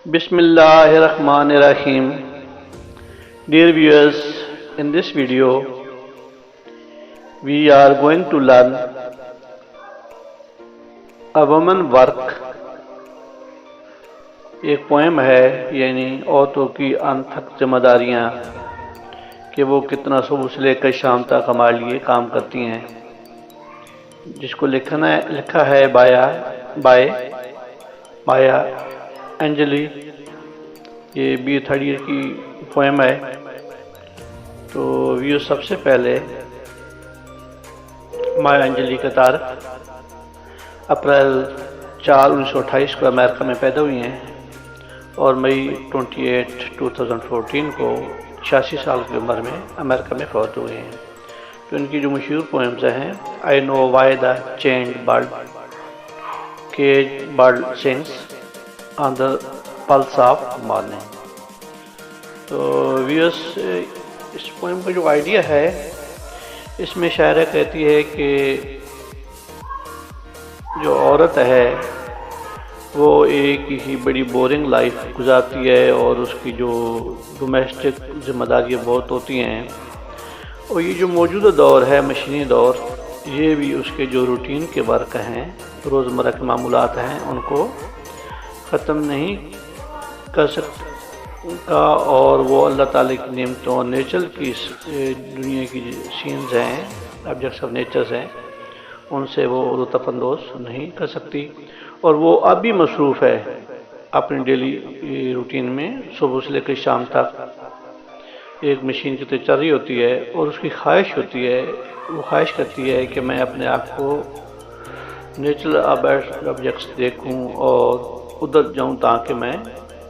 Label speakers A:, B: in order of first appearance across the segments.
A: Bismillahirrahmanirrahim. Dear viewers, in this video we are going to learn A Woman Work. ایک poem ہے یعنی عورتوں کی انتھک ذمہ داریاں کہ وہ کتنا صبح سے لے کر شام تک ہمارے لیے کام کرتی ہیں، جس کو لکھا ہے مایا اینجلی. یہ بی تھرڈ ایئر کی پوئم ہے. تو یہ سب سے پہلے مایا اینجلی کا تعارف اپریل 4 1928 کو امریکہ میں پیدا ہوئی ہیں اور مئی 28 2014 کو 86 سال کی عمر میں امریکہ میں فوت ہوئے ہیں. تو ان کی جو مشہور پوئمز ہیں آئی نو وائی دا چینڈ bird sings on the pulse of morning. تو ویوس اس پوئم کا جو آئیڈیا ہے اس میں شاعرہ کہتی ہے کہ جو عورت ہے وہ ایک ہی بڑی بورنگ لائف گزارتی ہے اور اس کی جو ڈومیسٹک ذمہ داریاں بہت ہوتی ہیں، اور یہ جو موجودہ دور ہے مشینی دور، یہ بھی اس کے جو روٹین کے ورک ہیں، روزمرہ کے معمولات ہیں، ان کو ختم نہیں کر سکتا. اور وہ اللہ تعالیٰ کی نعمتوں اور نیچر کی دنیا کی سینز ہیں، آبجیکٹس آف نیچرز ہیں، ان سے وہ لطف اندوز نہیں کر سکتی. اور وہ اب بھی مصروف ہے اپنی ڈیلی روٹین میں، صبح سے لے کر شام تک ایک مشین کی طرح چل رہی ہوتی ہے، اور اس کی خواہش ہوتی ہے، وہ خواہش کرتی ہے کہ میں اپنے آپ کو نیچرل آبجیکٹس دیکھوں اور ادھر جاؤں تاکہ میں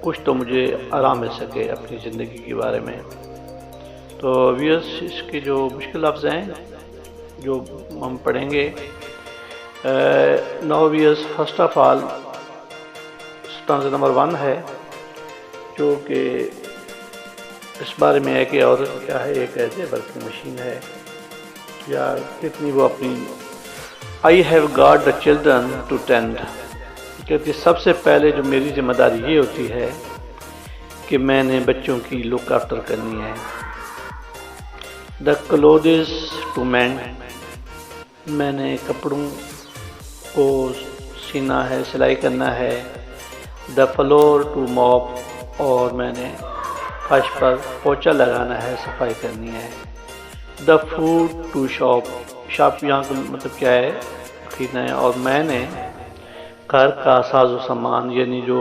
A: کچھ تو مجھے آرام مل سکے اپنی زندگی کے بارے میں. تو ویئرس اس کے جو مشکل لفظ ہیں جو ہم پڑھیں گے. No worries first of all stanza number 1 ہے جو کہ اس بارے میں ہے کہ عورت کیا ہے، ایک ایسے ورکنگ مشین ہے یا کتنی وہ اپنی I have got the children to tend. کہتی سب سے پہلے جو میری ذمہ داری یہ ہوتی ہے کہ میں نے بچوں کی لک آفٹر کرنی ہے. دا کلوتھز ٹو مینڈ، میں نے کپڑوں کو سینا ہے، سلائی کرنا ہے. دا فلور ٹو موپ، اور میں نے فرش پر پوچھا لگانا ہے، صفائی کرنی ہے. دا فوڈ ٹو شاپ یہاں کا مطلب کیا ہے، خریدنا ہے. اور میں نے گھر کا ساز و سامان یعنی جو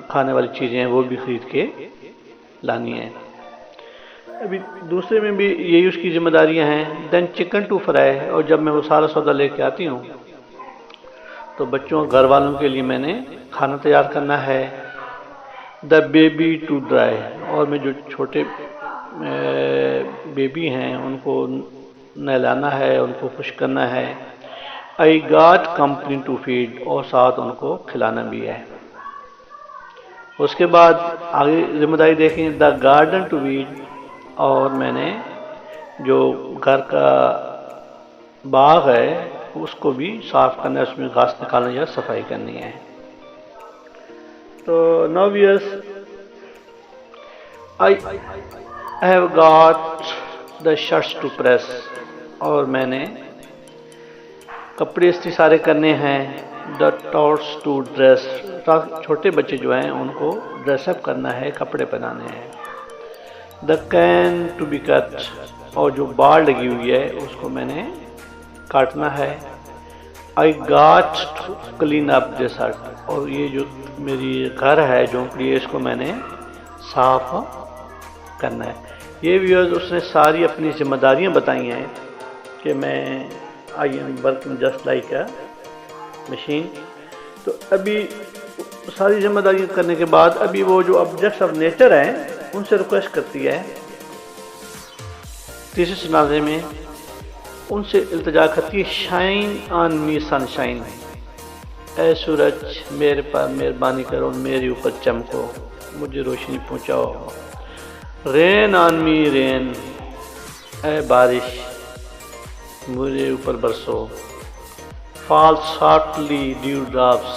A: کھانے والی چیزیں ہیں وہ بھی خرید کے لانی ہیں. ابھی دوسرے میں بھی یہی اس کی ذمہ داریاں ہیں. دین چکن ٹو فرائی، اور جب میں وہ سارا سودا لے کے آتی ہوں تو بچوں گھر والوں کے لیے میں نے کھانا تیار کرنا ہے. دا بیبی ٹو ڈرائی، اور میں جو چھوٹے بیبی ہیں ان کو نہلانا ہے، ان کو خشک کرنا ہے. I got company to feed, اور ساتھ ان کو کھلانا بھی ہے. اس کے بعد آگے ذمہ داری دیکھیں. دا گارڈن ٹو ویڈ، اور میں نے جو گھر کا باغ ہے اس کو بھی صاف کرنا ہے، اس میں گھاس نکالنا یا صفائی کرنی ہے. تو no worries I have got the shirts to press, اور میں نے کپڑے استعارے کرنے ہیں. دا ٹاٹس ٹو ڈریس، چھوٹے بچے جو ہیں ان کو ڈریس اپ کرنا ہے، کپڑے پہنانے ہیں. دا کین ٹو بی کٹ، اور جو بال لگی ہوئی ہے اس کو میں نے کاٹنا ہے. I got to clean up this hut, اور یہ جو میری گھر ہے جھونپڑی ہے اس کو میں نے صاف کرنا ہے. یہ ویورز اس نے ساری اپنی ذمہ داریاں بتائی ہیں کہ میں I am working just like a machine. تو ابھی ساری ذمہ داریاں کرنے کے بعد ابھی وہ جو آبجیکٹس آف نیچر ہیں ان سے ریکویسٹ کرتی ہے، تیسرے سنازے میں ان سے التجا کرتی ہے. شائن آن می سن شائن، اے سورج میرے پر مہربانی کرو، میرے اوپر چمکو، مجھے روشنی پہنچاؤ. رین آن می رین، اے بارش میرے اوپر برسو. فال سافٹلی ڈیو ڈراپس،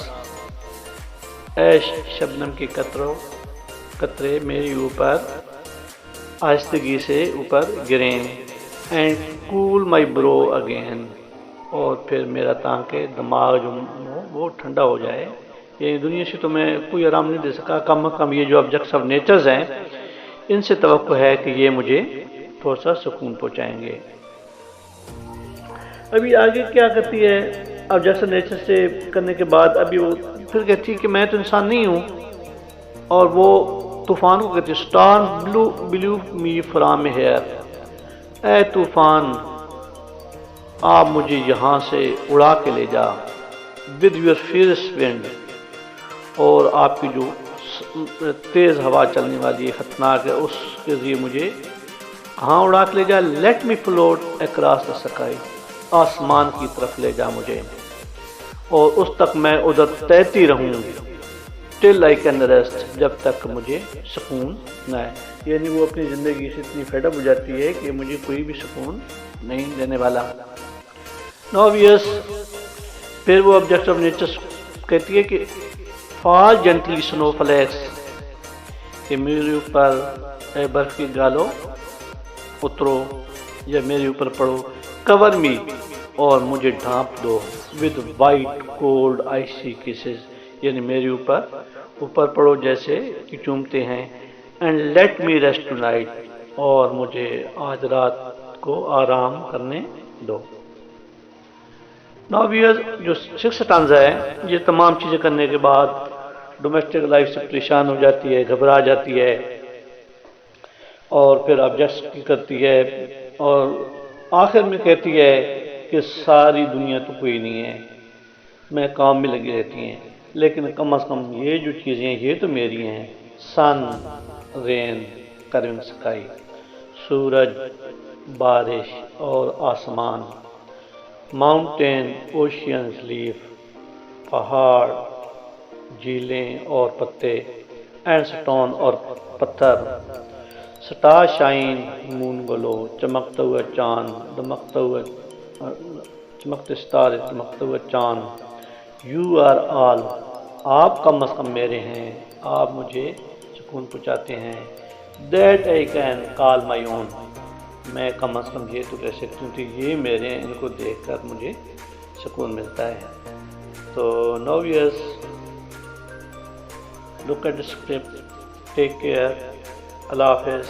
A: اے شبنم کے قطرے میری اوپر آہستگی سے اوپر گریں، اینڈ کول مائی برو اگین، اور پھر میرا تاکہ دماغ جو وہ ٹھنڈا ہو جائے. یہ دنیا سے تو میں کوئی آرام نہیں دے سکا، کم از کم یہ جو آبجیکٹس آف نیچرز ہیں ان سے توقع ہے کہ یہ مجھے تھوڑا سا سکون پہنچائیں گے. ابھی آگے کیا کرتی ہے آبجیکٹس آف نیچر سے کرنے کے بعد ابھی وہ پھر کہتی ہے کہ میں تو انسان نہیں ہوں، اور وہ طوفان کو کہتی ہے storm blow me from here, اے طوفان آپ مجھے یہاں سے اڑا کے لے جا، ود یور فیئرس ونڈ، اور آپ کی جو تیز ہوا چلنے والی ہے خطرناک ہے اس کے ذریعے مجھے کہاں اڑا کے لے جا. Let me float across the sky, آسمان کی طرف لے جا مجھے، اور اس تک میں ادھر تیرتی رہوں، ٹل آئی کین ریسٹ، جب تک مجھے سکون نہ آئے. یعنی وہ اپنی زندگی سے اتنی فیڈ اپ ہو جاتی ہے کہ مجھے کوئی بھی سکون نہیں دینے والا. نو یس پھر وہ آبجیکٹ آف نیچر کہتی ہے کہ فال جنٹلی سنو فلیکس، کہ میرے اوپر اے برف کی گالو اترو یا میرے اوپر پڑو، کور می اور مجھے ڈھانپ دو، ود وائٹ کولڈ آئسی کیسز، یعنی میرے اوپر پڑو جیسے کہ چومتے ہیں، and let me rest two night, اور مجھے آج رات کو آرام کرنے دو. نو جو 6 سٹانزا ہے یہ تمام چیزیں کرنے کے بعد ڈومیسٹک لائف سے پریشان ہو جاتی ہے، گھبرا جاتی ہے، اور پھر آبجیکٹس کی کرتی ہے، اور آخر میں کہتی ہے کہ ساری دنیا تو کوئی نہیں ہے، میں کام میں لگی رہتی ہیں، لیکن کم از کم یہ جو چیزیں ہیں یہ تو میری ہیں. سن، رین، کرونگ سکائی، سورج، بارش اور آسمان، ماؤنٹین، اوشینز، لیف، پہاڑ، جھیلیں اور پتے، اینڈ سٹون اور پتھر، سٹار شائن، مون گلو، چمکتا ہوا چاند، چمکتے ستارے، چمکتا ہوا چاند. یو آر آل، آپ کم از کم میرے ہیں، آپ مجھے سکون پہنچاتے ہیں. دیٹ آئی کین کال مائی اون، میں کم از کم یہ تو کہہ سکتی ہوں کہ یہ میرے ہیں، ان کو دیکھ کر مجھے سکون ملتا ہے. تو نو یس look at the script. Take care. Allah Hafiz.